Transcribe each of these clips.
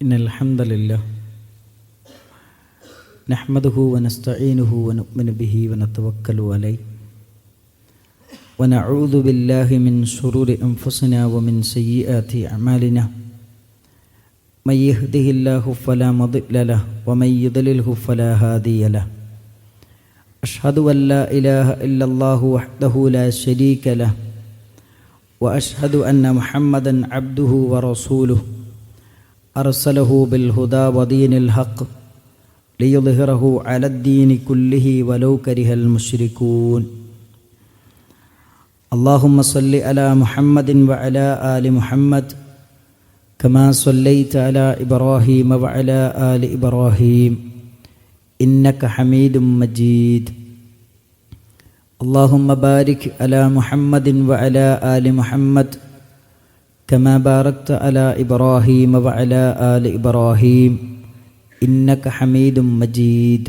إن الحمد لله نحمده ونستعينه ونؤمن به ونتوكل عليه ونعوذ بالله من شرور أنفسنا ومن سيئات أعمالنا من يهده الله فلا مضل له ومن يضلله فلا هادي له أشهد أن لا إله إلا الله وحده لا شريك له وأشهد أن محمدا عبده ورسوله أرسله بالهدى ودين الحق ليظهره على الدين كله ولو كره المشركون اللهم صل على محمد وعلى آل محمد كما صليت على إبراهيم وعلى آل إبراهيم إنك حميد مجيد اللهم بارك على محمد وعلى آل محمد كما باركت على إبراهيم وعلى آل إبراهيم إنك حميد مجيد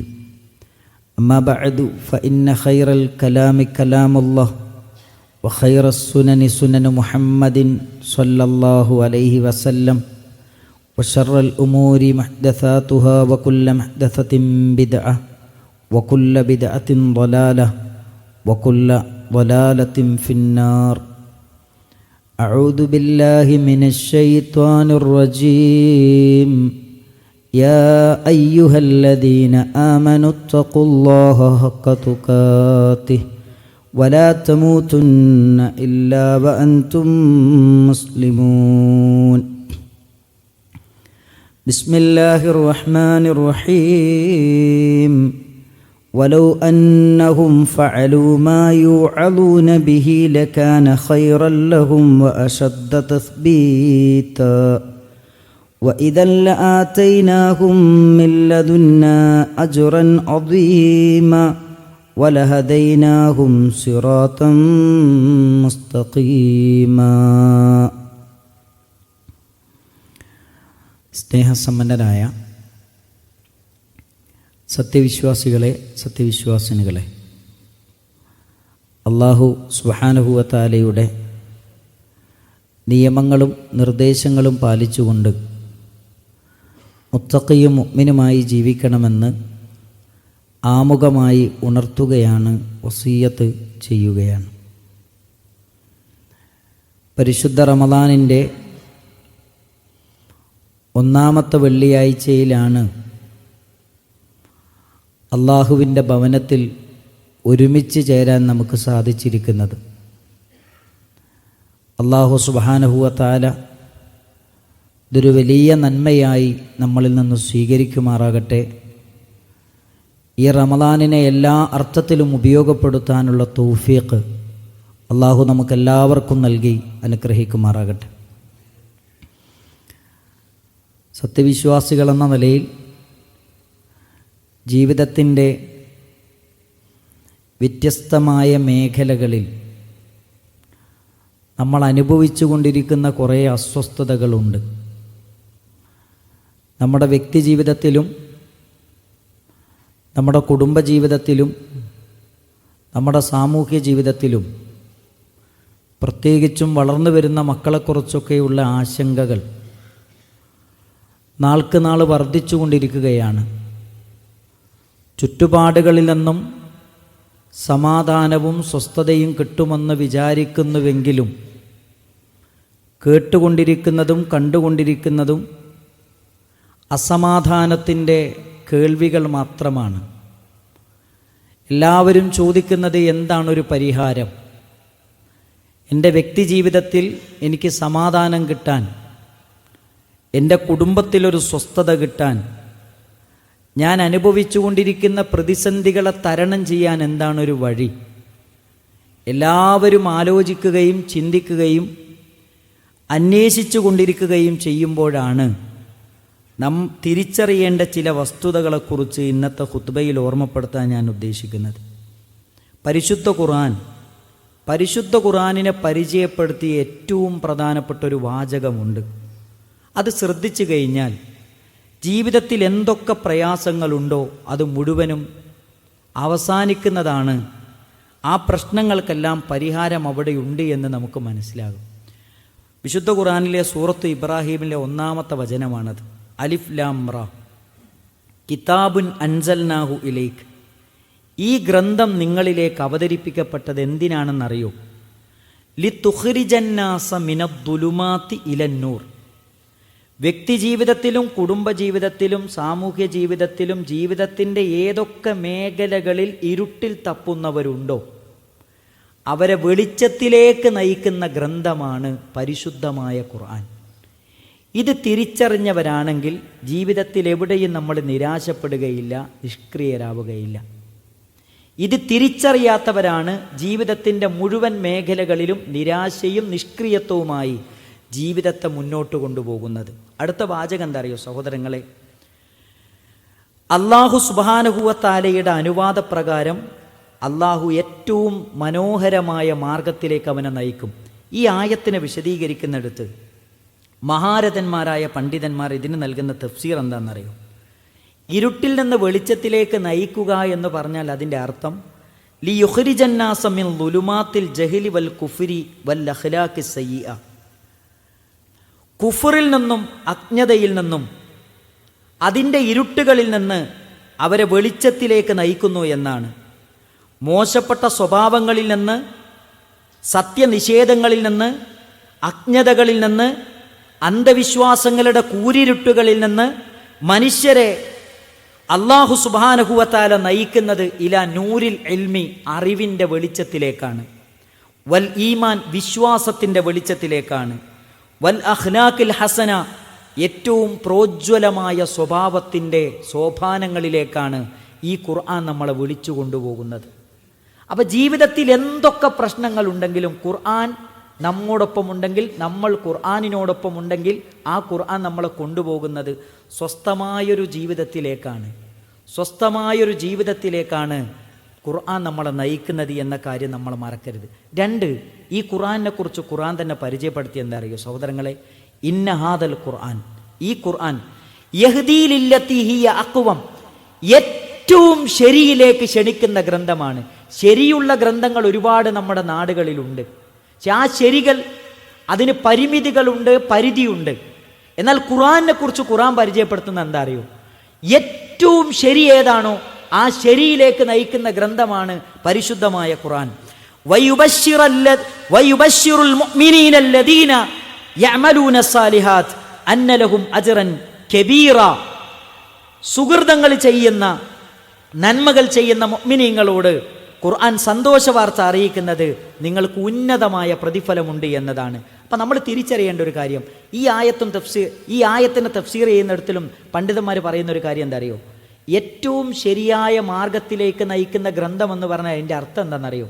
أما بعد فإن خير الكلام كلام الله وخير السنن سنن محمد صلى الله عليه وسلم وشر الأمور محدثاتها وكل محدثة بدعة وكل بدعة ضلالة وكل ضلالة في النار أعوذ بالله من الشيطان الرجيم يا أيها الذين آمنوا اتقوا الله حق تقاته ولا تموتن إلا وأنتم مسلمون بسم الله الرحمن الرحيم ولو أنهم فعلوا ما يوعظون به لكان خيرا لهم وأشد تثبيتا وإذا لآتيناهم من لدنا أجرا عظيما ولهديناهم صراطا مستقيما. സ്നേഹസമ്പന്നരായ സത്യവിശ്വാസികളെ, സത്യവിശ്വാസിനികളെ, അല്ലാഹു സുബ്ഹാനഹു വ തആലയുടെ നിയമങ്ങളും നിർദ്ദേശങ്ങളും പാലിച്ചുകൊണ്ട് മുത്തഖിയും മുഅ്മിനുമായി ജീവിക്കണമെന്ന് ആമുഖമായി ഉണർത്തുകയാണ്, വസിയ്യത്ത് ചെയ്യുകയാണ്. പരിശുദ്ധ റമദാനിൻ്റെ ഒന്നാമത്തെ വെള്ളിയാഴ്ചയിലാണ് അള്ളാഹുവിൻ്റെ ഭവനത്തിൽ ഒരുമിച്ച് ചേരാൻ നമുക്ക് സാധിച്ചിരിക്കുന്നത്. അള്ളാഹു സുബ്ഹാനഹു വ തആല ഇതൊരു വലിയ നന്മയായി നമ്മളിൽ നിന്ന് സ്വീകരിക്കുമാറാകട്ടെ. ഈ റമദാനിനെ എല്ലാ അർത്ഥത്തിലും ഉപയോഗപ്പെടുത്താനുള്ള തൗഫീഖ് അള്ളാഹു നമുക്കെല്ലാവർക്കും നൽകി അനുഗ്രഹിക്കുമാറാകട്ടെ. സത്യവിശ്വാസികളെന്ന നിലയിൽ ജീവിതത്തിൻ്റെ വ്യത്യസ്തമായ മേഖലകളിൽ നമ്മൾ അനുഭവിച്ചു കൊണ്ടിരിക്കുന്ന കുറേ അസ്വസ്ഥതകളുണ്ട്. നമ്മുടെ വ്യക്തി ജീവിതത്തിലും നമ്മുടെ കുടുംബജീവിതത്തിലും നമ്മുടെ സാമൂഹ്യ ജീവിതത്തിലും പ്രത്യേകിച്ചും വളർന്നു വരുന്ന മക്കളെക്കുറിച്ചൊക്കെയുള്ള ആശങ്കകൾ നാൾക്ക് നാൾ വർദ്ധിച്ചു കൊണ്ടിരിക്കുകയാണ്. ചുറ്റുപാടുകളിൽ നിന്നും സമാധാനവും സ്വസ്ഥതയും കിട്ടുമെന്ന് വിചാരിക്കുന്നുവെങ്കിലും കേട്ടുകൊണ്ടിരിക്കുന്നതും കണ്ടുകൊണ്ടിരിക്കുന്നതും അസമാധാനത്തിൻ്റെ കേൾവികൾ മാത്രമാണ്. എല്ലാവരും ചോദിക്കുന്നത് എന്താണൊരു പരിഹാരം? എൻ്റെ വ്യക്തി ജീവിതത്തിൽ എനിക്ക് സമാധാനം കിട്ടാൻ, എൻ്റെ കുടുംബത്തിലൊരു സ്വസ്ഥത കിട്ടാൻ, ഞാൻ അനുഭവിച്ചു കൊണ്ടിരിക്കുന്ന പ്രതിസന്ധികളെ തരണം ചെയ്യാൻ എന്താണൊരു വഴി? എല്ലാവരും ആലോചിക്കുകയും ചിന്തിക്കുകയും അന്വേഷിച്ചു കൊണ്ടിരിക്കുകയും ചെയ്യുമ്പോഴാണ് നാം തിരിച്ചറിയേണ്ട ചില വസ്തുതകളെക്കുറിച്ച് ഇന്നത്തെ ഖുത്ബയിൽ ഓർമ്മപ്പെടുത്താൻ ഞാൻ ഉദ്ദേശിക്കുന്നത്. പരിശുദ്ധ ഖുർആനിനെ പരിചയപ്പെടുത്തിയ ഏറ്റവും പ്രധാനപ്പെട്ട ഒരു വാചകമുണ്ട്. അത് ശ്രദ്ധിച്ചു കഴിഞ്ഞാൽ ജീവിതത്തിൽ എന്തൊക്കെ പ്രയാസങ്ങളുണ്ടോ അത് മുഴുവനും അവസാനിക്കുന്നതാണ്. ആ പ്രശ്നങ്ങൾക്കെല്ലാം പരിഹാരം അവിടെയുണ്ട് എന്ന് നമുക്ക് മനസ്സിലാകും. വിശുദ്ധ ഖുർആനിലെ സൂറത്ത് ഇബ്രാഹീമിലെ 1-ാമത്തെ വചനമാണത്. അലിഫ് ലാം റ കിതാബുൻ അൻസൽനാഹു ഇലൈക്. ഈ ഗ്രന്ഥം നിങ്ങളിലേക്ക് അവതരിപ്പിക്കപ്പെട്ടത് എന്തിനാണെന്നറിയോ? ലിതുഖ്രിജന്നാസ മിനദ്ദുലുമാതി ഇലന്നൂർ. വ്യക്തിജീവിതത്തിലും കുടുംബജീവിതത്തിലും സാമൂഹ്യ ജീവിതത്തിലും ജീവിതത്തിൻ്റെ ഏതൊക്കെ മേഖലകളിൽ ഇരുട്ടിൽ തപ്പുന്നവരുണ്ടോ അവരെ വെളിച്ചത്തിലേക്ക് നയിക്കുന്ന ഗ്രന്ഥമാണ് പരിശുദ്ധമായ ഖുർആൻ. ഇത് തിരിച്ചറിഞ്ഞവരാണെങ്കിൽ ജീവിതത്തിൽ എവിടെയും നമ്മൾ നിരാശപ്പെടുകയില്ല, നിഷ്ക്രിയരാവുകയില്ല. ഇത് തിരിച്ചറിയാത്തവരാണ് ജീവിതത്തിൻ്റെ മുഴുവൻ മേഖലകളിലും നിരാശയും നിഷ്ക്രിയത്വവുമായി ജീവിതത്തെ മുന്നോട്ട് കൊണ്ടുപോകുന്നത്. അടുത്ത വാചകം എന്താ അറിയോ സഹോദരങ്ങളെ? അല്ലാഹു സുബ്ഹാനഹു വ തആലയുടെ അനുവാദപ്രകാരം അല്ലാഹു ഏറ്റവും മനോഹരമായ മാർഗത്തിലേക്ക് അവനെ നയിക്കും. ഈ ആയത്തിനെ വിശദീകരിക്കുന്നിടത്ത് മഹാരഥന്മാരായ പണ്ഡിതന്മാർ ഇതിന് നൽകുന്ന തഫ്സീർ എന്താണെന്നറിയോ? ഇരുട്ടിൽ നിന്ന് വെളിച്ചത്തിലേക്ക് നയിക്കുക എന്ന് പറഞ്ഞാൽ അതിൻ്റെ അർത്ഥം ലിയുഖ്രിജന്നാസ മിൻ ളുലുമാത്തിൽ ജഹ്ലി വൽ കുഫ്രി വൽ അഖ്ലാഖി സയ്യിഅ. കുഫറിൽ നിന്നും അജ്ഞതയിൽ നിന്നും അതിൻ്റെ ഇരുട്ടുകളിൽ നിന്ന് അവരെ വെളിച്ചത്തിലേക്ക് നയിക്കുന്നു എന്നാണ്. മോശപ്പെട്ട സ്വഭാവങ്ങളിൽ നിന്ന്, സത്യനിഷേധങ്ങളിൽ നിന്ന്, അജ്ഞതകളിൽ നിന്ന്, അന്ധവിശ്വാസങ്ങളുടെ കൂരിരുട്ടുകളിൽ നിന്ന് മനുഷ്യരെ അല്ലാഹു സുബ്ഹാനഹു വ തആല നയിക്കുന്നത് ഇലാ നൂരിൽ ഇൽമി, അറിവിൻ്റെ വെളിച്ചത്തിലേക്കാണ്. വൽ ഈമാൻ, വിശ്വാസത്തിൻ്റെ വെളിച്ചത്തിലേക്കാണ്. വൽ അഖ്ലാഖിൽ ഹസന, ഏറ്റവും പ്രോജ്വലമായ സ്വഭാവത്തിൻ്റെ സോപാനങ്ങളിലേക്കാണ് ഈ ഖുർആൻ നമ്മളെ വിളിച്ചു കൊണ്ടുപോകുന്നത്. അപ്പോൾ ജീവിതത്തിൽ എന്തൊക്കെ പ്രശ്നങ്ങളുണ്ടെങ്കിലും ഖുർആൻ നമ്മോടൊപ്പം ഉണ്ടെങ്കിൽ, നമ്മൾ ഖുർആനിനോടൊപ്പം ഉണ്ടെങ്കിൽ ആ ഖുർആൻ നമ്മളെ കൊണ്ടുപോകുന്നത് സ്വസ്ഥമായൊരു ജീവിതത്തിലേക്കാണ്. സ്വസ്ഥമായൊരു ജീവിതത്തിലേക്കാണ് ഖുർആൻ നമ്മളെ നയിക്കുന്നത് എന്ന കാര്യം നമ്മൾ മറക്കരുത്. രണ്ട്, ഈ ഖുർആനെ കുറിച്ച് ഖുർആൻ തന്നെ പരിചയപ്പെടുത്തി എന്താ അറിയോ സഹോദരങ്ങളെ? ഇന്ന ഹാദൽ ഖുർആൻ, ഈ ഖുർആൻ യഹ്ദീ ലില്ലത്തി ഹിയ അഖ്വം, ഏറ്റവും ശരിയിലേക്ക് ക്ഷണിക്കുന്ന ഗ്രന്ഥമാണ്. ശരിയുള്ള ഗ്രന്ഥങ്ങൾ ഒരുപാട് നമ്മുടെ നാടുകളിലുണ്ട്. പക്ഷെ ആ ശരികൾ അതിന് പരിമിതികളുണ്ട്, പരിധിയുണ്ട്. എന്നാൽ ഖുർആനെ കുറിച്ച് ഖുർആൻ പരിചയപ്പെടുത്തുന്ന എന്താ അറിയോ? ഏറ്റവും ശരി ഏതാണോ ആ ശരിയിലേക്ക് നയിക്കുന്ന ഗ്രന്ഥമാണ് പരിശുദ്ധമായ ഖുർആൻ. വയുബശ്ശിറുൽ മുഅ്മിനീന അല്ലദീന യഅമലൂന സ്സാലിഹാത്ത് അന്ന ലഹും അജ്റൻ കബീറ. സുകൃതങ്ങൾ ചെയ്യുന്ന, നന്മകൾ ചെയ്യുന്ന മുഅ്മിനീങ്ങളോട് ഖുർആൻ സന്തോഷ വാർത്ത അറിയിക്കുന്നത് നിങ്ങൾക്ക് ഉന്നതമായ പ്രതിഫലമുണ്ട് എന്നതാണ്. അപ്പം നമ്മൾ തിരിച്ചറിയേണ്ട ഒരു കാര്യം, ഈ ആയത്തിൻ്റെ തഫ്സീർ ചെയ്യുന്നിടത്തിലും പണ്ഡിതന്മാർ പറയുന്ന ഒരു കാര്യം എന്താ അറിയോ? ഏറ്റവും ശരിയായ മാർഗത്തിലേക്ക് നയിക്കുന്ന ഗ്രന്ഥം എന്ന് പറഞ്ഞാൽ അതിൻ്റെ അർത്ഥം എന്താണെന്നറിയോ?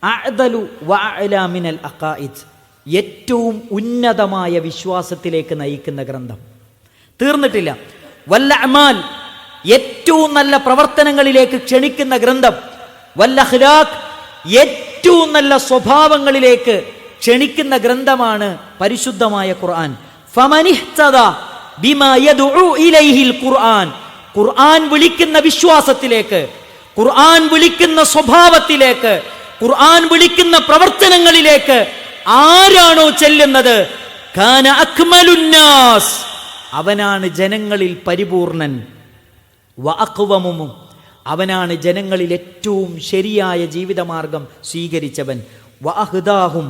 അഅ്ദലു വഅഅ്ലാ മിനൽ അഖായിദ്, ഏറ്റവും ഉന്നതമായ വിശ്വാസത്തിലേക്ക് നയിക്കുന്ന ഗ്രന്ഥം. തീർന്നിട്ടില്ല. വൽ അഅ്മാൽ, ഏറ്റവും നല്ല പ്രവർത്തനങ്ങളിലേക്ക് ക്ഷണിക്കുന്ന ഗ്രന്ഥം. വൽ അഖ്ലാഖ്, ഏറ്റവും നല്ല സ്വഭാവങ്ങളിലേക്ക് ക്ഷണിക്കുന്ന ഗ്രന്ഥമാണ് പരിശുദ്ധമായ ഖുർആൻ. ഫമനിഹ്തദ ബിമാ യദ്ഉ ഇലൈഹിൽ ഖുർആൻ, ഖുർആൻ വിളിക്കുന്ന വിശ്വാസത്തിലേക്ക്, ഖുർആൻ വിളിക്കുന്ന സ്വഭാവത്തിലേക്ക്, ഖുർആൻ വിളിക്കുന്ന പ്രവർത്തനങ്ങളിലേക്ക് ആരാണോ ചെല്ലുന്നത്, കാന അക്മലുന്നാസ്, അവനാണ് ജനങ്ങളിൽ പരിപൂർണൻ. വ അഖ്വമും, അവനാണ് ജനങ്ങളിൽ ഏറ്റവും ശരിയായ ജീവിതമാർഗം സ്വീകരിച്ചവൻ. വ അഹ്ദാഹും,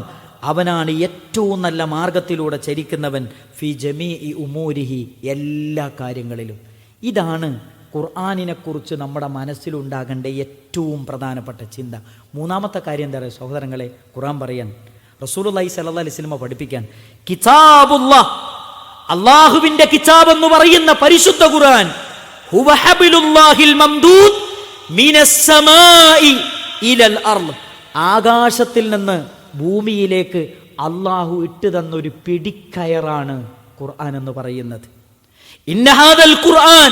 അവനാണ് ഏറ്റവും നല്ല മാർഗത്തിലൂടെ ചരിക്കുന്നവൻ. ഫി ജമീഇ ഉമൂരിഹി, എല്ലാ കാര്യങ്ങളിലും. ഇതാണ് ഖുർആനിനെക്കുറിച്ച് നമ്മുടെ മനസ്സിലുണ്ടാകേണ്ട ഏറ്റവും പ്രധാനപ്പെട്ട ചിന്ത. മൂന്നാമത്തെ കാര്യം എന്താ പറയുക സഹോദരങ്ങളെ? ഖുർആൻ പറയാൻ, റസൂലുള്ളാഹി സ്വല്ലല്ലാഹി അലൈഹി വസല്ലം പഠിപ്പിക്കാൻ, കിതാബുല്ലാഹ്, അല്ലാഹുവിന്റെ കിതാബ് എന്ന് പറയുന്ന പരിശുദ്ധ ഖുർആൻ, ഹുവ ഹബിലുല്ലാഹിൽ മംദൂദ് മിനസ് സമാഇ ഇലൽ അർള്, ആകാശത്തിൽ നിന്ന് ഭൂമിയിലേക്ക് അല്ലാഹു ഇട്ടു തന്നൊരു പിടിക്കയറാണ് ഖുർആൻ എന്ന് പറയുന്നത്. ഇന്ന ഹാദൽ ഖുർആൻ,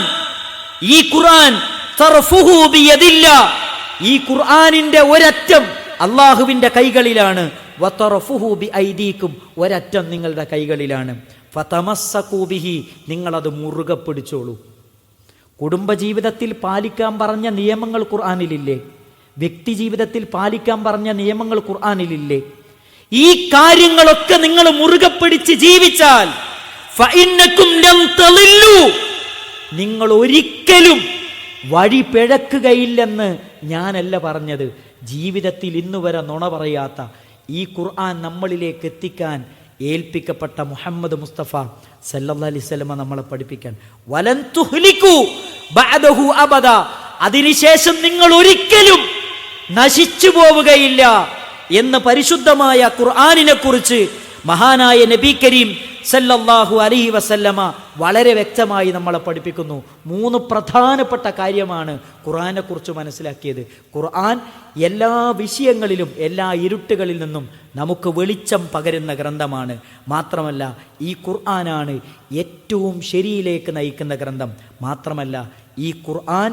ഈ ഖുർആൻ തർഫുഹു ബിയദില്ലാ, ഈ ഖുർആനിന്റെ ഒരറ്റം അല്ലാഹുവിന്റെ കൈകളിലാണ്. വതർഫുഹു ബിഐദീകും, ഒരറ്റം നിങ്ങളുടെ കൈകളിലാണ്. ഫതമസ്സകൂ ബിഹി, നിങ്ങളത് മുറുകെ പിടിച്ചോളൂ. കുടുംബജീവിതത്തിൽ പാലിക്കാൻ പറഞ്ഞ നിയമങ്ങൾ ഖുർആനിലില്ലേ? വ്യക്തി ജീവിതത്തിൽ പാലിക്കാൻ പറഞ്ഞ നിയമങ്ങൾ ഖുർആനിലില്ലേ? ഈ കാര്യങ്ങളൊക്കെ നിങ്ങൾ മുറുകെ പിടിച്ച് ജീവിച്ചാൽ ഫഇന്നകും ലൻ തളില്ലു, നിങ്ങൾ ഒരിക്കലും വഴി പിഴക്കുകയില്ലെന്ന് ഞാനല്ല പറഞ്ഞത്. ജീവിതത്തിൽ ഇന്നുവരെ നുണ പറയാത്ത ഈ ഖുർആൻ നമ്മളിലേക്ക് എത്തിക്കാൻ ഏൽപ്പിക്കപ്പെട്ട മുഹമ്മദ് മുസ്തഫ സല്ലല്ലാഹു അലൈഹി വസല്ലമ നമ്മളെ പഠിപ്പിക്കാൻ, വലൻ തുഹ്ലികു ബഅദഹു അബദ, അതിനുശേഷം നിങ്ങൾ ഒരിക്കലും നശിച്ചു പോവുകയില്ല എന്ന് പരിശുദ്ധമായ ഖുർആനിനെ കുറിച്ച് മഹാനായ നബി കരീം സല്ലല്ലാഹു അലൈഹി വസല്ലമ വളരെ വ്യക്തമായി നമ്മളെ പഠിപ്പിക്കുന്നു. 3 പ്രധാനപ്പെട്ട കാര്യമാണ് ഖുർആനെ കുറിച്ച് മനസ്സിലാക്കിയത്. ഖുർആൻ എല്ലാ വിഷയങ്ങളിലും എല്ലാ ഇരുട്ടുകളിൽ നിന്നും നമുക്ക് വെളിച്ചം പകരുന്ന ഗ്രന്ഥമാണ്. മാത്രമല്ല ഈ ഖുർആനാണ് ഏറ്റവും ശരിയിലേക്ക് നയിക്കുന്ന ഗ്രന്ഥം. മാത്രമല്ല ഈ ഖുർആൻ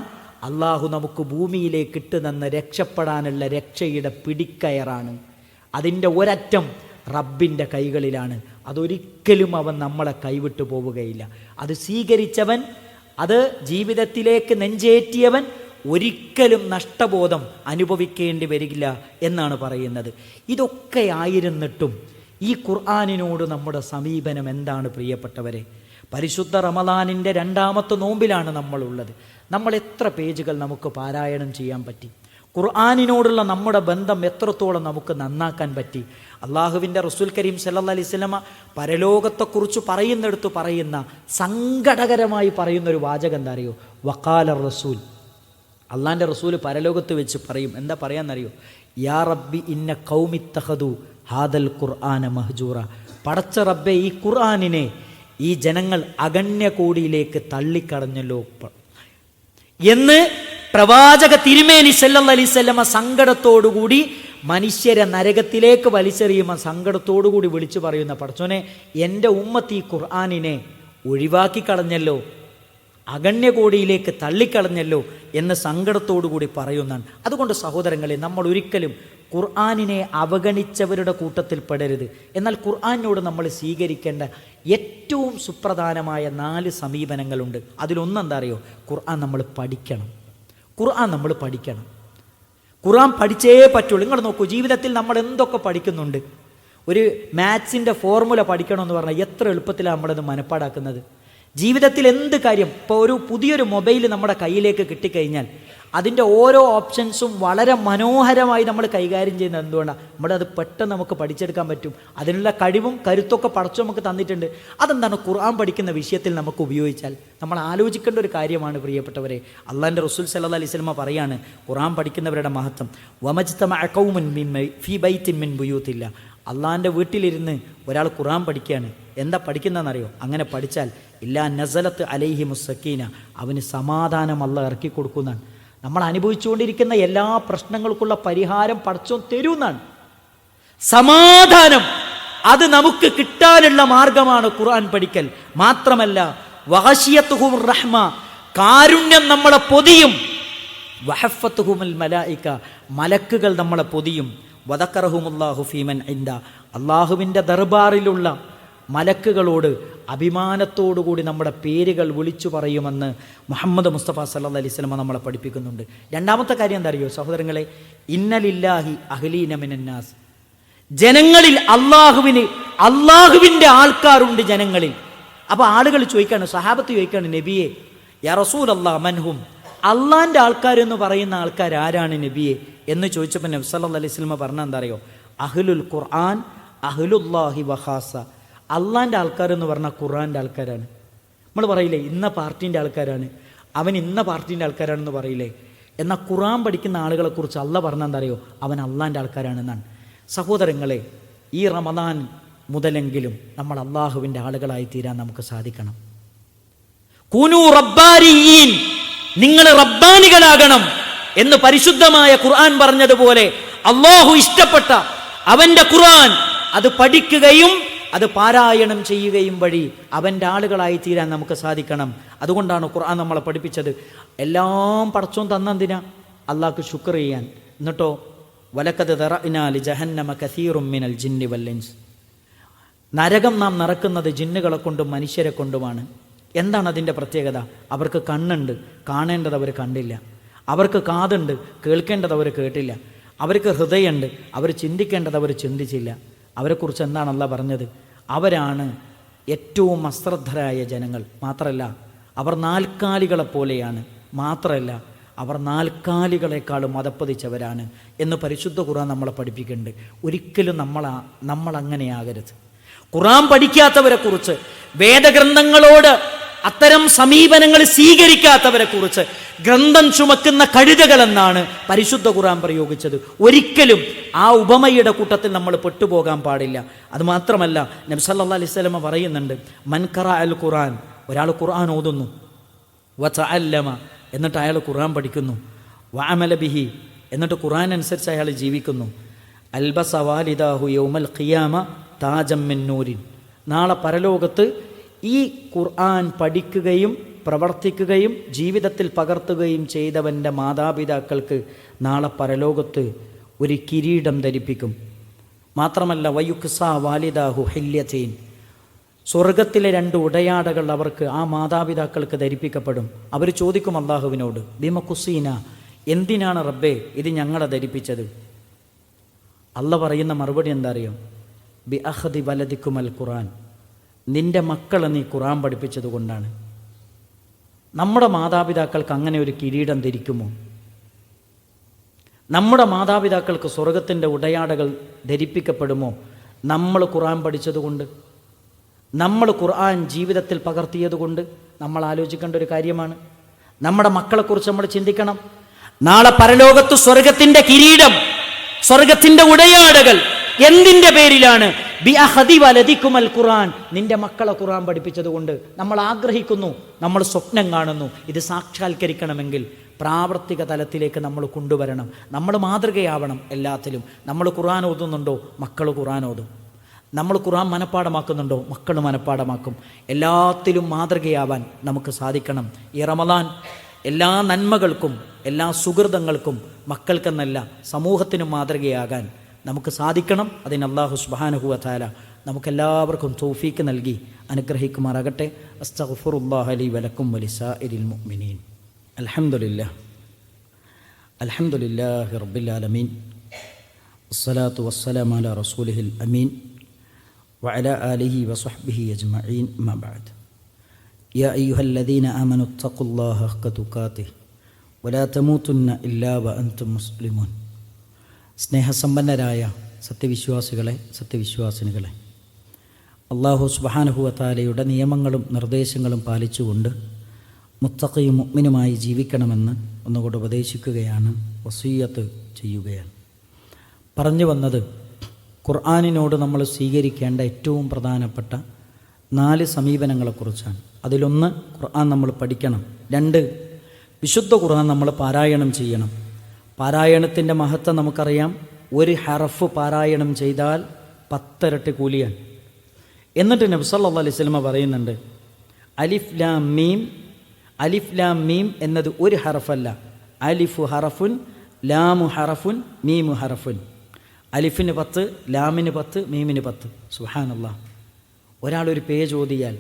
അള്ളാഹു നമുക്ക് ഭൂമിയിലേക്ക് ഇട്ടുതന്ന രക്ഷപ്പെടാനുള്ള രക്ഷയുടെ പിടിക്കയറാണ്. അതിൻ്റെ ഒരറ്റം റബ്ബിൻ്റെ കൈകളിലാണ്. അതൊരിക്കലും അവൻ നമ്മളെ കൈവിട്ടു പോവുകയില്ല. അത് സ്വീകരിച്ചവൻ, അത് ജീവിതത്തിലേക്ക് നെഞ്ചേറ്റിയവൻ ഒരിക്കലും നഷ്ടബോധം അനുഭവിക്കേണ്ടി വരില്ല എന്നാണ് പറയുന്നത്. ഇതൊക്കെ ആയിരുന്നിട്ടും ഈ ഖുർആനിനോട് നമ്മുടെ സമീപനം എന്താണ് പ്രിയപ്പെട്ടവരെ? പരിശുദ്ധ റമദാനിൻ്റെ 2ാമത്തെ നോമ്പിലാണ് നമ്മളുള്ളത്. നമ്മൾ എത്ര പേജുകൾ നമുക്ക് പാരായണം ചെയ്യാൻ പറ്റി? ഖുർആനിനോടുള്ള നമ്മുടെ ബന്ധം എത്രത്തോളം നമുക്ക് നന്നാക്കാൻ പറ്റി? അള്ളാഹുവിൻ്റെ റസൂൽ കരീം സല്ലല്ലാഹു അലൈഹി വസല്ലമ പരലോകത്തെക്കുറിച്ച് പറയുന്നിടത്ത് പറയുന്ന സങ്കടകരമായി പറയുന്നൊരു വാചകം എന്താ അറിയോ? വഖാല റസൂൽ, അള്ളാഹിൻ്റെ റസൂൽ പരലോകത്ത് വെച്ച് പറയും. എന്താ പറയാന്നറിയോ? യാ റബ്ബി ഇന്ന ഖൗമി ഇത്തഖദു ഹാദൽ ഖുർആന മഹ്ജൂറ, പടച്ച റബ്ബെ ഈ ഖുർആനിനെ ഈ ജനങ്ങൾ അഗണ്യ കോടിയിലേക്ക് തള്ളിക്കടഞ്ഞല്ലോ എന്ന് പ്രവാചക തിരുമേനി സല്ലല്ലാഹു അലൈഹി വസല്ലമ സങ്കടത്തോടുകൂടി മനുഷ്യരെ നരകത്തിലേക്ക് വലിച്ചെറിയുമ്പോൾ സങ്കടത്തോടുകൂടി വിളിച്ചു പറയുന്ന, പടച്ചോനെ എൻ്റെ ഉമ്മത്ത് ഈ ഖുർആനിനെ ഒഴിവാക്കി കളഞ്ഞല്ലോ, അഗണ്യകോടിയിലേക്ക് തള്ളിക്കളഞ്ഞല്ലോ എന്ന് സങ്കടത്തോടുകൂടി പറയുന്നതാണ്. അതുകൊണ്ട് സഹോദരങ്ങളെ, നമ്മൾ ഒരിക്കലും ഖുർആനിനെ അവഗണിച്ചവരുടെ കൂട്ടത്തിൽ പെടരുത്. എന്നാൽ ഖുർആനിനോട് നമ്മൾ സ്വീകരിക്കേണ്ട ഏറ്റവും സുപ്രധാനമായ 4 സമീപനങ്ങളുണ്ട്. അതിലൊന്നെന്താ അറിയോ? ഖുർആൻ നമ്മൾ പഠിക്കണം. ഖുർആൻ നമ്മൾ പഠിക്കണം. ഖുർആൻ പഠിച്ചേ പറ്റുള്ളൂ. നിങ്ങൾ നോക്കൂ, ജീവിതത്തിൽ നമ്മൾ എന്തൊക്കെ പഠിക്കുന്നുണ്ട്. ഒരു മാത്സിൻ്റെ ഫോർമുല പഠിക്കണമെന്ന് പറഞ്ഞാൽ എത്ര എളുപ്പത്തിലാണ് നമ്മളത് മനപ്പാടാക്കുന്നത്. ജീവിതത്തിൽ എന്ത് കാര്യം, ഇപ്പോൾ ഒരു പുതിയൊരു മൊബൈൽ നമ്മുടെ കയ്യിലേക്ക് കിട്ടിക്കഴിഞ്ഞാൽ അതിൻ്റെ ഓരോ ഓപ്ഷൻസും വളരെ മനോഹരമായി നമ്മൾ കൈകാര്യം ചെയ്യുന്നത് എന്തുകൊണ്ടാണ്? നമ്മുടെ അത് പെട്ടെന്ന് നമുക്ക് പഠിച്ചെടുക്കാൻ പറ്റും. അതിനുള്ള കഴിവും കരുത്തൊക്കെ പടച്ചു നമുക്ക് തന്നിട്ടുണ്ട്. അതെന്താണ്? ഖുർആൻ പഠിക്കുന്ന വിഷയത്തിൽ നമുക്ക് ഉപയോഗിച്ചാൽ നമ്മൾ ആലോചിക്കേണ്ട ഒരു കാര്യമാണ് പ്രിയപ്പെട്ടവരെ. അള്ളാഹിൻ്റെ റസൂൽ സല്ലല്ലാഹു അലൈഹി വസല്ലമ പറയാണ് ഖുർആൻ പഠിക്കുന്നവരുടെ മഹത്വം. വമജ്തമഅ ഖൗമുൻ ഫീ ബൈത്തിൻ മിൻ ബുയൂത്തില്ല, അള്ളാഹിൻ്റെ വീട്ടിലിരുന്ന് ഒരാൾ ഖുർആൻ പഠിക്കുകയാണ്. എന്താ പഠിക്കുന്നതെന്നറിയോ? അങ്ങനെ പഠിച്ചാൽ ഇല്ലാ നസലത്ത് അലൈഹിമുസ് സക്കീന, അവന് സമാധാനം അള്ളാഹ് ഇറക്കി കൊടുക്കുന്നതാണ്. നമ്മൾ അനുഭവിച്ചുകൊണ്ടിരിക്കുന്ന എല്ലാ പ്രശ്നങ്ങൾക്കുള്ള പരിഹാരം പടച്ചോൻ തരുന്നതാണ്. സമാധാനം അത് നമുക്ക് കിട്ടാനുള്ള മാർഗമാണ് ഖുർആൻ പഠിക്കൽ. മാത്രമല്ല വഹശിയത്തുഹും റഹ്മ, കാരുണ്യം നമ്മളെ പൊതിയും. വഹഫത്തുഹുൽ മലായിക, മലക്കുകൾ നമ്മളെ പൊതിയും. വദക്കറഹുമുല്ലാഹു ഫീമൻ ഇൻദ, അള്ളാഹുവിൻ്റെ ദർബാറിലുള്ള മലക്കുകളോട് അഭിമാനത്തോടുകൂടി നമ്മുടെ പേരുകൾ വിളിച്ചു പറയുമെന്ന് മുഹമ്മദ് മുസ്തഫ സല്ലല്ലാഹു അലൈഹി വസല്ലം നമ്മളെ പഠിപ്പിക്കുന്നുണ്ട്. 2ാമത്തെ കാര്യം എന്താ അറിയോ സഹോദരങ്ങളെ? ഇന്നലില്ലാഹി അഹ്ലീന മിനന്നാസ്, ജനങ്ങളിൽ അള്ളാഹുവിൻ്റെ ആൾക്കാരുണ്ട് ജനങ്ങളിൽ. അപ്പോൾ ആളുകൾ ചോദിക്കാണ്, സഹാബത്ത് ചോദിക്കാണ്, നബിയെ യാ റസൂലല്ലാഹ് മൻഹും, അള്ളാഹിൻ്റെ ആൾക്കാരെന്ന് പറയുന്ന ആൾക്കാർ ആരാണ് നബിയെ എന്ന് ചോദിച്ചപ്പോൾ നബി സല്ലല്ലാഹു അലൈഹി വസല്ലം പറഞ്ഞാൽ എന്താ അറിയോ? അഹ്ലുൽ ഖുർആൻ അഹ്ലുല്ലാഹി വഖാസ, അള്ളാഹിൻ്റെ ആൾക്കാരെന്ന് പറഞ്ഞാൽ ഖുർആൻ്റെ ആൾക്കാരാണ്. നമ്മൾ പറയില്ലേ ഇന്ന പാർട്ടീൻ്റെ ആൾക്കാരാണ്, അവൻ ഇന്ന പാർട്ടീൻ്റെ ആൾക്കാരാണെന്ന് പറയില്ലേ? എന്നാൽ ഖുർആൻ പഠിക്കുന്ന ആളുകളെക്കുറിച്ച് അള്ളാഹ് പറഞ്ഞാൽ എന്താ അറിയോ? അവൻ അള്ളാഹിൻ്റെ ആൾക്കാരാണെന്നാണ്. സഹോദരങ്ങളെ, ഈ റമദാൻ മുതലെങ്കിലും നമ്മൾ അള്ളാഹുവിൻ്റെ ആളുകളായി തീരാൻ നമുക്ക് സാധിക്കണം. കൂനൂ റബ്ബാനിയീൻ, നിങ്ങൾ റബ്ബാനികളാകണം എന്ന് പരിശുദ്ധമായ ഖുർആൻ പറഞ്ഞതുപോലെ അള്ളാഹു ഇഷ്ടപ്പെട്ട അവൻ്റെ ഖുർആൻ അത് പഠിക്കുകയും അത് പാരായണം ചെയ്യുകയും വഴി അവൻ്റെ ആളുകളായി തീരാൻ നമുക്ക് സാധിക്കണം. അതുകൊണ്ടാണ് ഖുർആൻ നമ്മളെ പഠിപ്പിച്ചത്. എല്ലാം പടച്ചോൻ തന്നെന്തിനാ? അള്ളാഹ്ക്ക് ശുക്ർ ചെയ്യാൻ. എന്നിട്ടോ വലഖദ് ദറഅനാ ലിജഹന്നമ കസീറും മിനൽ ജിന്നി വൽ ഇൻസ്, നരകം നാം നിറക്കുന്നത് ജിന്നുകളെ കൊണ്ടും മനുഷ്യരെ കൊണ്ടുമാണ്. എന്താണ് അതിൻ്റെ പ്രത്യേകത? അവർക്ക് കണ്ണുണ്ട്, കാണേണ്ടത് അവർ കണ്ടില്ല. അവർക്ക് കാതുണ്ട്, കേൾക്കേണ്ടത് അവർ കേട്ടില്ല. അവർക്ക് ഹൃദയമുണ്ട്, അവർ ചിന്തിക്കേണ്ടത് അവർ ചിന്തിച്ചില്ല. അവരെക്കുറിച്ച് എന്താണ് അള്ളാഹ് പറഞ്ഞത്? അവരാണ് ഏറ്റവും അശ്രദ്ധരായ ജനങ്ങൾ. മാത്രമല്ല അവർ നാൽക്കാലികളെ പോലെയാണ്. മാത്രമല്ല അവർ നാൽക്കാലികളെക്കാളും മതപ്പതിച്ചവരാണ് എന്ന് പരിശുദ്ധ ഖുർആൻ നമ്മളെ പഠിപ്പിക്കുന്നുണ്ട്. ഒരിക്കലും നമ്മൾ അങ്ങനെയാകരുത്. ഖുർആൻ പഠിക്കാത്തവരെ കുറിച്ച്, വേദഗ്രന്ഥങ്ങളോട് അത്തരം സമീപനങ്ങൾ സ്വീകരിക്കാത്തവരെ കുറിച്ച് ഗ്രന്ഥം ചുമക്കുന്ന കഴുതകളെന്നാണ് പരിശുദ്ധ ഖുർആൻ പ്രയോഗിച്ചത്. ഒരിക്കലും ആ ഉപമയുടെ കൂട്ടത്തിൽ നമ്മൾ പെട്ടുപോകാൻ പാടില്ല. അതുമാത്രമല്ല നബി സല്ലല്ലാഹു അലൈഹി വസല്ലം പറയുന്നുണ്ട്, മൻ ഖറഅ അൽ ഖുർആൻ, ഒരാൾ ഖുർആൻ ഓതുന്നു, വതഅല്ലമ, എന്നിട്ട് അയാൾ ഖുർആൻ പഠിക്കുന്നു, വഅമല ബിഹി, എന്നിട്ട് ഖുർആൻ അനുസരിച്ച് അയാൾ ജീവിക്കുന്നു, അൽബസ വാലിദാഹു യൗമൽ ഖിയാമ താജം മിൻ നൂരിൻ, നാളെ പരലോകത്ത് ഈ ഖുർആൻ പഠിക്കുകയും പ്രവർത്തിക്കുകയും ജീവിതത്തിൽ പകർത്തുകയും ചെയ്തവൻ്റെ മാതാപിതാക്കൾക്ക് നാളെ പരലോകത്ത് ഒരു കിരീടം ധരിപ്പിക്കും. മാത്രമല്ല വയുക്സ വാലിദാഹു ഹില്യതീൻ, സ്വർഗത്തിലെ 2 ഉടയാടകൾ അവർക്ക്, ആ മാതാപിതാക്കൾക്ക് ധരിപ്പിക്കപ്പെടും. അവർ ചോദിക്കും അല്ലാഹുവിനോട്, ബിമ കുസീന, എന്തിനാണ് റബ്ബേ ഇത് ഞങ്ങളെ ധരിപ്പിച്ചത്? അല്ല പറയുന്ന മറുപടി എന്താ അറിയോ? ബി അഖദി വലദിക്കുമൽ ഖുർആൻ, നിന്റെ മക്കളെ നീ ഖുർആൻ പഠിപ്പിച്ചത് കൊണ്ടാണ്. നമ്മുടെ മാതാപിതാക്കൾക്ക് അങ്ങനെ ഒരു കിരീടം ധരിക്കുമോ? നമ്മുടെ മാതാപിതാക്കൾക്ക് സ്വർഗത്തിൻ്റെ ഉടയാടകൾ ധരിപ്പിക്കപ്പെടുമോ നമ്മൾ ഖുർആൻ പഠിച്ചതുകൊണ്ട്, നമ്മൾ ഖുർആൻ ജീവിതത്തിൽ പകർത്തിയതുകൊണ്ട്? നമ്മൾ ആലോചിക്കേണ്ട ഒരു കാര്യമാണ്. നമ്മുടെ മക്കളെക്കുറിച്ച് നമ്മൾ ചിന്തിക്കണം. നാളെ പരലോകത്ത് സ്വർഗത്തിൻ്റെ കിരീടം, സ്വർഗത്തിൻ്റെ ഉടയാടകൾ എന്തിൻ്റെ പേരിലാണ്? ബി അഖദി വലദിക്കുമൽ ഖുർആൻ, നിന്റെ മക്കളെ ഖുർആൻ പഠിപ്പിച്ചതുകൊണ്ട്. നമ്മൾ ആഗ്രഹിക്കുന്നു, നമ്മൾ സ്വപ്നം കാണുന്നു, ഇത് സാക്ഷാത്കരിക്കണമെങ്കിൽ പ്രാവർത്തിക തലത്തിലേക്ക് നമ്മൾ കൊണ്ടുവരണം. നമ്മൾ മാതൃകയാവണം എല്ലാത്തിലും. നമ്മൾ ഖുർആൻ ഓതുന്നുണ്ടോ? മക്കൾ ഖുർആൻ ഓതും. നമ്മൾ ഖുർആൻ മനഃപ്പാടമാക്കുന്നുണ്ടോ? മക്കൾ മനഃപ്പാടമാക്കും. എല്ലാത്തിലും മാതൃകയാവാൻ നമുക്ക് സാധിക്കണം. ഈ റമദാൻ എല്ലാ നന്മകൾക്കും എല്ലാ സുഹൃതങ്ങൾക്കും മക്കൾക്കെന്നല്ല സമൂഹത്തിനും മാതൃകയാകാൻ നമുക്ക് സാധിക്കണം. അതിന് അല്ലാഹു സുബ്ഹാനഹു വ തആല നമുക്കെല്ലാവർക്കും തൗഫീക്ക് നൽകി അനുഗ്രഹിക്കുമാറാകട്ടെ. അസ്തഗ്ഫിറുല്ലാഹ ലി വലക്കും വലിസാഇരിൽ മുഅ്മിനീൻ. അൽഹംദുലില്ലാഹി റബ്ബിൽ ആലമീൻ, വസ്സലാത്തു വസ്സലാമു അലാ റസൂലിഹിൽ അമീൻ വഅലാ ആലിഹി വസഹ്ബിഹി അജ്മഈൻ. അമ്മാ ബഅദ്. യാ അയ്യുഹല്ലദീന ആമനു തഖുല്ലാഹ ഹഖ്ക തുഖാതിഹി വലാ തമൂതുന്ന ഇല്ലാ വഅൻതും മുസ്ലിമൂൻ. സ്നേഹസമ്പന്നരായ സത്യവിശ്വാസികളെ, സത്യവിശ്വാസിനികളെ, അല്ലാഹു സുബ്ഹാനഹു വ തആലയുടെ നിയമങ്ങളും നിർദ്ദേശങ്ങളും പാലിച്ചുകൊണ്ട് മുത്തഖിയും മുഅ്മിനുമായി ജീവിക്കണമെന്ന് ഒന്നുകൂടെ ഉപദേശിക്കുകയാണ്, വസിയ്യത്ത് ചെയ്യുകയാണ്. പറഞ്ഞു വന്നത് ഖുർആനിനോട് നമ്മൾ സ്വീകരിക്കേണ്ട ഏറ്റവും പ്രധാനപ്പെട്ട 4 സമീപനങ്ങളെക്കുറിച്ചാണ്. അതിലൊന്ന്, ഖുർആൻ നമ്മൾ പഠിക്കണം. 2, വിശുദ്ധ ഖുർആൻ നമ്മൾ പാരായണം ചെയ്യണം. പാരായണത്തിൻ്റെ മഹത്വം നമുക്കറിയാം. 1 ഹറഫ് പാരായണം ചെയ്താൽ 10 ഇരട്ടി കൂലിയാണ്. എന്നിട്ട് നബി സല്ലല്ലാഹു അലൈഹി വസല്ലം പറയുന്നുണ്ട്, അലിഫ് ലാം മീം. അലിഫ് ലാം മീം എന്നത് 1 ഹറഫല്ല. അലിഫു ഹറഫുൻ, ലാമു ഹറഫുൻ, മീമു ഹറഫുൻ. അലിഫിന് 10, ലാമിന് 10, മീമിന് 10. സുബ്ഹാനല്ലാഹ്. ഒരാളൊരു പേജ് ഓതിയാൽ,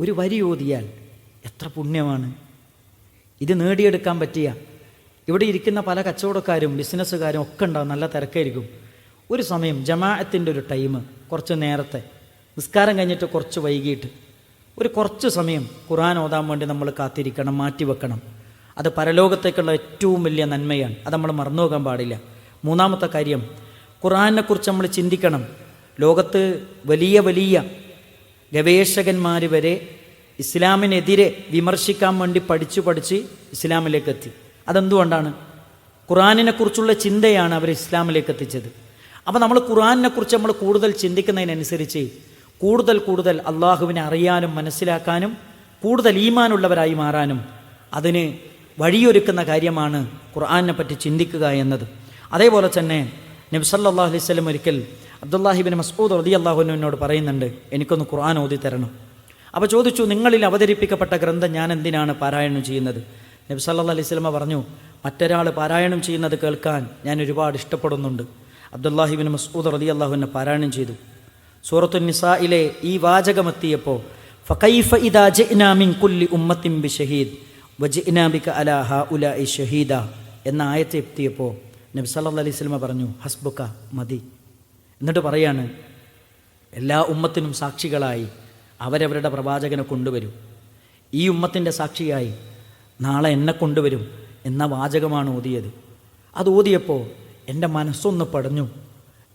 ഒരു വരി ഓതിയാൽ എത്ര പുണ്യമാണ്. ഇത് നേടിയെടുക്കാൻ പറ്റിയ, ഇവിടെ ഇരിക്കുന്ന പല കച്ചവടക്കാരും ബിസിനസ്സുകാരും ഒക്കെ ഉണ്ടാവും, നല്ല തിരക്കായിരിക്കും. ഒരു സമയം ജമാഅത്തിൻ്റെ ഒരു ടൈം, കുറച്ച് നേരത്തെ നിസ്കാരം കഴിഞ്ഞിട്ട് കുറച്ച് വൈകിട്ട് കുറച്ച് സമയം ഖുർആൻ ഓതാൻ വേണ്ടി നമ്മൾ കാത്തിരിക്കണം, മാറ്റിവെക്കണം. അത് പരലോകത്തേക്കുള്ള ഏറ്റവും വലിയ നന്മയാണ്. അത് നമ്മൾ മറന്നുപോകാൻ പാടില്ല. 3ാമത്തെ കാര്യം, ഖുർആനെക്കുറിച്ച് നമ്മൾ ചിന്തിക്കണം. ലോകത്ത് വലിയ വലിയ ഗവേഷകന്മാർ വരെ ഇസ്ലാമിനെതിരെ വിമർശിക്കാൻ വേണ്ടി പഠിച്ച് ഇസ്ലാമിലേക്ക് എത്തി. അതെന്തുകൊണ്ടാണ്? ഖുർആനിനെക്കുറിച്ചുള്ള ചിന്തയാണ് അവർ ഇസ്ലാമിലേക്ക് എത്തിച്ചത്. അപ്പോൾ നമ്മൾ ഖുർആനിനെക്കുറിച്ച് നമ്മൾ കൂടുതൽ ചിന്തിക്കുന്നതിനനുസരിച്ച് കൂടുതൽ അള്ളാഹുവിനെ അറിയാനും മനസ്സിലാക്കാനും കൂടുതൽ ഈമാനുള്ളവരായി മാറാനും അതിന് വഴിയൊരുക്കുന്ന കാര്യമാണ് ഖുർആനിനെ പറ്റി ചിന്തിക്കുക എന്നത്. അതേപോലെ തന്നെ നബി സല്ലല്ലാഹു അലൈഹി വസല്ലം ഒരിക്കൽ അബ്ദുല്ലാഹി ഇബ്നു മസ്ഊദ് റളിയല്ലാഹു അൻഹുവിനോട് പറയുന്നുണ്ട്, എനിക്കൊന്ന് ഖുർആൻ ഓതി തരണം. അപ്പോൾ ചോദിച്ചു, നിങ്ങളിൽ അവതരിപ്പിക്കപ്പെട്ട ഗ്രന്ഥം ഞാൻ എന്തിനാണ് പാരായണം ചെയ്യുന്നത്? നബി സല്ലല്ലാഹു അലൈഹി വസല്ലം പറഞ്ഞു, മറ്റൊരാൾ പാരായണം ചെയ്യുന്നത് കേൾക്കാൻ ഞാൻ ഒരുപാട് ഇഷ്ടപ്പെടുന്നുണ്ട്. അബ്ദുല്ലാഹി ഇബ്നു മസ്ഊദ് റളിയല്ലാഹു അൻഹു പാരായണം ചെയ്തു. സൂറത്തുൻ നിസായിലെ ഈ വാചകമെത്തിയപ്പോൾ ഫകൈഫ ഇദാ ജിഅ്നാ മിൻ കുല്ലി ഉമ്മത്തിൻ ബിശഹീദ് വജിഅ്നാ ബിക അലാ ഹൗലാഇ ഷഹീദ എന്ന ആയത്ത് എത്തിയപ്പോൾ നബി സല്ലല്ലാഹു അലൈഹി വസല്ലം പറഞ്ഞു, ഹസ്ബുക, മതി. എന്നിട്ട് പറയാണ്, എല്ലാ ഉമ്മത്തിനും സാക്ഷികളായി അവരവരുടെ പ്രവാചകനെ കൊണ്ടുവരും. ഈ ഉമ്മത്തിൻ്റെ സാക്ഷിയായി നാളെ എന്നെ കൊണ്ടുവരും എന്ന വാചകമാണ് ഓതിയത്. അത് ഓതിയപ്പോൾ എൻ്റെ മനസ്സൊന്ന് പടഞ്ഞു,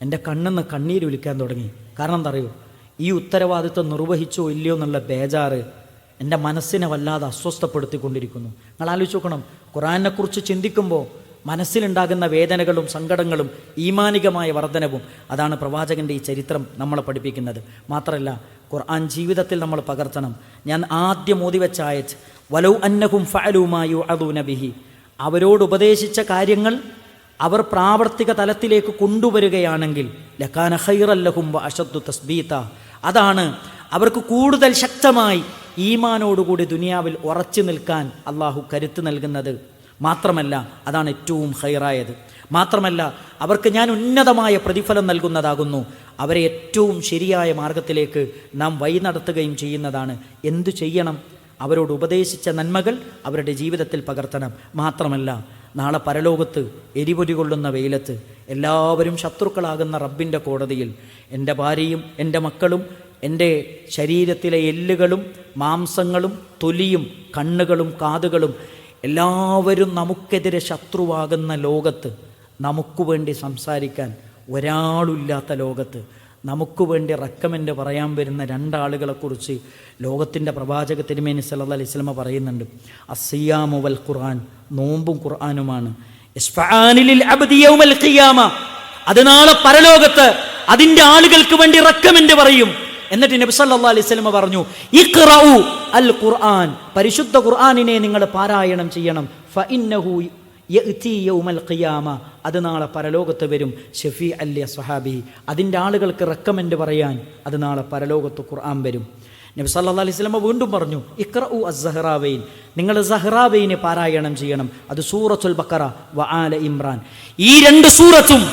എൻ്റെ കണ്ണിന്ന് കണ്ണീരൊലിക്കാൻ തുടങ്ങി. കാരണം എന്താ അറിയോ, ഈ ഉത്തരവാദിത്വം നിർവഹിച്ചോ ഇല്ലയോ എന്നുള്ള ബേജാറ് എൻ്റെ മനസ്സിനെ വല്ലാതെ അസ്വസ്ഥപ്പെടുത്തിക്കൊണ്ടിരിക്കുന്നു. നിങ്ങൾ ആലോചിച്ച് നോക്കണം, ഖുർആനെക്കുറിച്ച് ചിന്തിക്കുമ്പോൾ മനസ്സിലുണ്ടാകുന്ന വേദനകളും സങ്കടങ്ങളും ഈമാനികമായ വർധനവും അതാണ് പ്രവാചകൻ്റെ ഈ ചരിത്രം നമ്മളെ പഠിപ്പിക്കുന്നത്. മാത്രമല്ല ഖുർആൻ ജീവിതത്തിൽ നമ്മൾ പകർത്തണം. ഞാൻ ആദ്യം ഓതി വെച്ച ആയത്ത് വലൗ അന്നഹും ഫഅലൂ മാ യുഅദൂന ബിഹി, അവരോട് ഉപദേശിച്ച കാര്യങ്ങൾ അവർ പ്രാവർത്തിക തലത്തിലേക്ക് കൊണ്ടുവരികയാണെങ്കിൽ ലകാന ഖൈറൻ ലഹും വഅശദ്ദു തസ്ബീത, അതാണ് അവർക്ക് കൂടുതൽ ശക്തമായി ഈമാനോടുകൂടി ദുനിയാവിൽ ഉറച്ചു നിൽക്കാൻ അള്ളാഹു കരുത്ത് നൽകുന്നത്. മാത്രമല്ല അതാണ് ഏറ്റവും ഖൈറായത്. മാത്രമല്ല അവർക്ക് ഞാൻ ഉന്നതമായ പ്രതിഫലം നൽകുന്നതാകുന്നു. അവരെ ഏറ്റവും ശരിയായ മാർഗത്തിലേക്ക് നാം വഴി നടത്തുകയും ചെയ്യുന്നതാണ്. എന്തു ചെയ്യണം? അവരോട് ഉപദേശിച്ച നന്മകൾ അവരുടെ ജീവിതത്തിൽ പകർത്തണം. മാത്രമല്ല നാളെ പരലോകത്ത് എരിപൊരി കൊള്ളുന്ന വെയിലത്ത് എല്ലാവരും ശത്രുക്കളാകുന്ന റബ്ബിൻ്റെ കോടതിയിൽ എൻ്റെ ഭാര്യയും എൻ്റെ മക്കളും എൻ്റെ ശരീരത്തിലെ എല്ലുകളും മാംസങ്ങളും തൊലിയും കണ്ണുകളും കാതുകളും എല്ലാവരും നമുക്കെതിരെ ശത്രുവാകുന്ന ലോകത്ത്, നമുക്ക് വേണ്ടി സംസാരിക്കാൻ ഒരാളില്ലാത്ത ലോകത്ത്, നമുക്ക് വേണ്ടി റെക്കമെൻഡ് പറയാൻ വരുന്ന രണ്ടാളുകളെക്കുറിച്ച് ലോകത്തിൻ്റെ പ്രവാചക തിരുമേനി സല്ലല്ലാഹു അലൈഹി വസല്ലം പറയുന്നുണ്ട്. അസ്സിയാമു വൽ ഖുർആൻ, നോമ്പും ഖുർആനുമാണ്. ഇസ്ഫആനിൽ അബ്ദി യൗമൽ ഖിയാമ, അത് നാളെ പരലോകത്ത് അതിൻ്റെ ആളുകൾക്ക് വേണ്ടി റെക്കമെൻഡ് പറയും. എന്നിട്ട് നബി സല്ലല്ലാഹു അലൈഹി വസല്ലം പറഞ്ഞു ഇഖ്റഉ അൽ ഖുർആൻ, പരിശുദ്ധ ഖുർആനിനെ നിങ്ങൾ പാരായണം ചെയ്യണം. ഫഇന്നഹു യഅതി യൗമൽ ഖിയാമ, അത് നാളെ പരലോകത്ത് വരും. ഷഫീഅൻ ലി സ്വഹാബി, അതിൻ്റെ ആളുകൾക്ക് റെക്കമെൻഡ് പറയാൻ അത് നാളെ പരലോകത്ത് ഖുർആൻ വരും. നബി സല്ലല്ലാഹു അലൈഹി വസല്ലം വീണ്ടും പറഞ്ഞു ഇഖ്റഉ അസ്സഹ്റാവൈൻ, നിങ്ങൾ സഹ്റാവൈനെ പാരായണം ചെയ്യണം. അത് സൂറത്തുൽ ബഖറ വ ആല ഇമ്രാൻ, ഈ രണ്ട് സൂറത്തും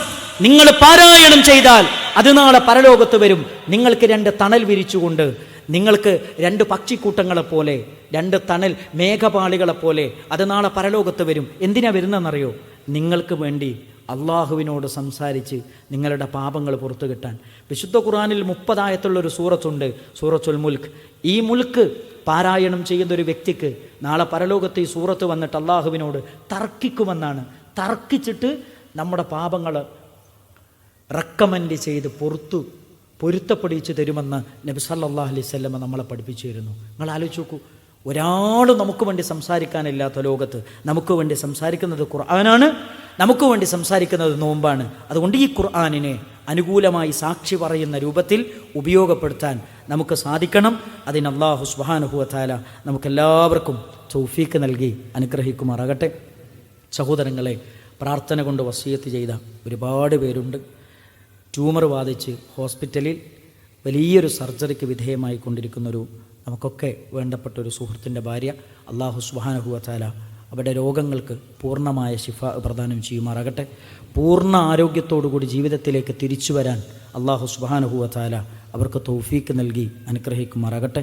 നിങ്ങൾ പാരായണം ചെയ്താൽ അത് നാളെ പരലോകത്ത് വരും. നിങ്ങൾക്ക് രണ്ട് തണൽ വിരിച്ചുകൊണ്ട്, നിങ്ങൾക്ക് രണ്ട് പക്ഷിക്കൂട്ടങ്ങളെപ്പോലെ, രണ്ട് തണൽ മേഘപാളികളെപ്പോലെ അത് നാളെ പരലോകത്ത് വരും. എന്തിനാ വരുന്നതെന്നറിയോ? നിങ്ങൾക്ക് വേണ്ടി അള്ളാഹുവിനോട് സംസാരിച്ച് നിങ്ങളുടെ പാപങ്ങൾ പുറത്തു കിട്ടാൻ. വിശുദ്ധ ഖുർആനിൽ 30 ആയത്തുള്ളൊരു സൂറത്തുണ്ട്, സൂറത്തുൽ മുൽക്ക്. ഈ മുൽക്ക് പാരായണം ചെയ്യുന്നൊരു വ്യക്തിക്ക് നാളെ പരലോകത്ത് ഈ സൂറത്ത് വന്നിട്ട് അള്ളാഹുവിനോട് തർക്കിക്കുമെന്നാണ്. തർക്കിച്ചിട്ട് നമ്മുടെ പാപങ്ങൾ റെക്കമെൻഡ് ചെയ്ത് പൊരുത്തപ്പെടിച്ച് തരുമെന്ന് നബി സല്ലല്ലാഹു അലൈഹി വസല്ലം നമ്മളെ പഠിപ്പിച്ചു തരുന്നു. നിങ്ങൾ ആലോചിച്ച് നോക്കൂ, ഒരാൾ നമുക്ക് വേണ്ടി സംസാരിക്കാനില്ലാത്ത ലോകത്ത് നമുക്ക് വേണ്ടി സംസാരിക്കുന്നത് ഖുർആനാണ്, നമുക്ക് വേണ്ടി സംസാരിക്കുന്നത് നോമ്പാണ്. അതുകൊണ്ട് ഈ ഖുർആനിനെ അനുകൂലമായി സാക്ഷി പറയുന്ന രൂപത്തിൽ ഉപയോഗപ്പെടുത്താൻ നമുക്ക് സാധിക്കണം. അതിന് അല്ലാഹു സുബ്ഹാനഹു വ തആല നമുക്കെല്ലാവർക്കും തൗഫീക്ക് നൽകി അനുഗ്രഹിക്കുമാറാകട്ടെ. സഹോദരങ്ങളെ, പ്രാർത്ഥന കൊണ്ട് വസിയത്ത് ചെയ്ത ഒരുപാട് പേരുണ്ട്. ട്യൂമർ ബാധിച്ച് ഹോസ്പിറ്റലിൽ വലിയൊരു സർജറിക്ക് വിധേയമായി കൊണ്ടിരിക്കുന്നൊരു നമുക്കൊക്കെ വേണ്ടപ്പെട്ട ഒരു സുഹൃത്തിൻ്റെ ഭാര്യ, അല്ലാഹു സുബ്ഹാനഹു വ തആല അവരുടെ രോഗങ്ങൾക്ക് പൂർണ്ണമായ ശിഫ പ്രദാനം ചെയ്യുമാറാകട്ടെ. പൂർണ്ണ ആരോഗ്യത്തോടുകൂടി ജീവിതത്തിലേക്ക് തിരിച്ചു വരാൻ അല്ലാഹു സുബ്ഹാനഹു വ തആല അവർക്ക് തൗഫീക്ക് നൽകി അനുഗ്രഹിക്കുമാറാകട്ടെ.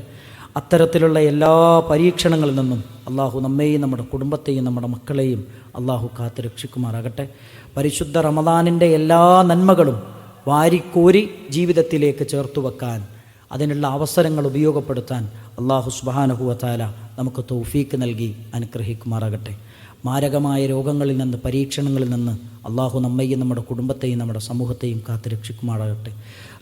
അത്തരത്തിലുള്ള എല്ലാ പരീക്ഷണങ്ങളിൽ നിന്നും അല്ലാഹു നമ്മെയും നമ്മുടെ കുടുംബത്തെയും നമ്മുടെ മക്കളെയും അല്ലാഹു കാത്ത് രക്ഷിക്കുമാറാകട്ടെ. പരിശുദ്ധ റമദാനിൻ്റെ എല്ലാ നന്മകളും വാരിക്കോരി ജീവിതത്തിലേക്ക് ചേർത്തു വെക്കാൻ, അതിനുള്ള അവസരങ്ങൾ ഉപയോഗപ്പെടുത്താൻ അല്ലാഹു സുബ്ഹാനഹു വ തആല നമുക്ക് തൗഫീക്ക് നൽകി അനുഗ്രഹിക്കുമാറാകട്ടെ. മാരകമായ രോഗങ്ങളിൽ നിന്ന്, പരീക്ഷണങ്ങളിൽ നിന്ന് അല്ലാഹു നമ്മെയും നമ്മുടെ കുടുംബത്തെയും നമ്മുടെ സമൂഹത്തെയും കാത്ത് രക്ഷിക്കുമാറാകട്ടെ.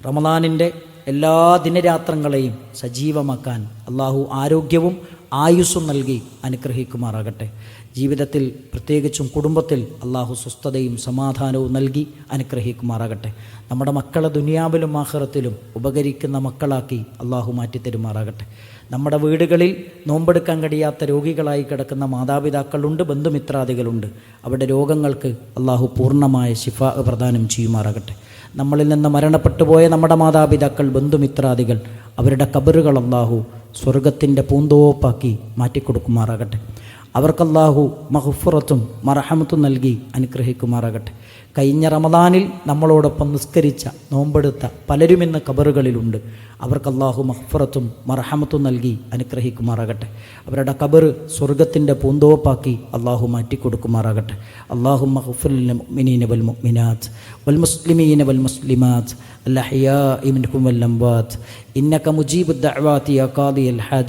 റമദാനിൻ്റെ എല്ലാ ദിനരാത്രങ്ങളെയും സജീവമാക്കാൻ അല്ലാഹു ആരോഗ്യവും ആയുസ്സും നൽകി അനുഗ്രഹിക്കുമാറാകട്ടെ. ജീവിതത്തിൽ പ്രത്യേകിച്ചും കുടുംബത്തിൽ അല്ലാഹു സ്വസ്ഥതയും സമാധാനവും നൽകി അനുഗ്രഹിക്കുമാറാകട്ടെ. നമ്മുടെ മക്കളെ ദുനിയാവിലും ആഖിറത്തിലും ഉപകരിക്കുന്ന മക്കളാക്കി അല്ലാഹു മാറ്റിത്തരുമാറാകട്ടെ. നമ്മുടെ വീടുകളിൽ നോമ്പെടുക്കാൻ കഴിയാത്ത രോഗികളായി കിടക്കുന്ന മാതാപിതാക്കളുണ്ട്, ബന്ധുമിത്രാദികളുണ്ട്. അവരുടെ രോഗങ്ങൾക്ക് അല്ലാഹു പൂർണ്ണമായ ശിഫ പ്രദാനം ചെയ്യുമാറാകട്ടെ. നമ്മളിൽ നിന്ന് മരണപ്പെട്ടു പോയ നമ്മുടെ മാതാപിതാക്കൾ, ബന്ധുമിത്രാദികൾ, അവരുടെ ഖബറുകൾ അല്ലാഹു സ്വർഗത്തിൻ്റെ പൂന്തോപ്പാക്കി മാറ്റിക്കൊടുക്കുമാറാകട്ടെ. അവർക്കല്ലാഹു മഗ്ഫിറത്തും മർഹമത്തും നൽകി അനുഗ്രഹിക്കുമാറാകട്ടെ. കഴിഞ്ഞ റമദാനിൽ നമ്മളോടൊപ്പം നിസ്കരിച്ച നോമ്പെടുത്ത പലരും ഇന്ന് ഖബറുകളിലുണ്ട്. അവർക്കല്ലാഹു മഗ്ഫിറത്തും മർഹമത്തും നൽകി അനുഗ്രഹിക്കുമാറാകട്ടെ. അവരുടെ ഖബർ സ്വർഗത്തിൻ്റെ പൂന്തോപ്പാക്കി അല്ലാഹു മാറ്റിക്കൊടുക്കുമാറാകട്ടെ. അല്ലാഹുമ്മ ഗ്ഫിർ ലിൽ മുഅ്മിനീന വൽ മുഅ്മിനാത്ത് വൽ മുസ്ലിമീന വൽ മുസ്ലിമാത്ത് അൽ അഹ്യാഇ മിൻഹും വൽ അംവാത്ത് ഇന്നക മുജീബുദ് ദഅവാതി യാ ഖാദിയൽ ഹാജ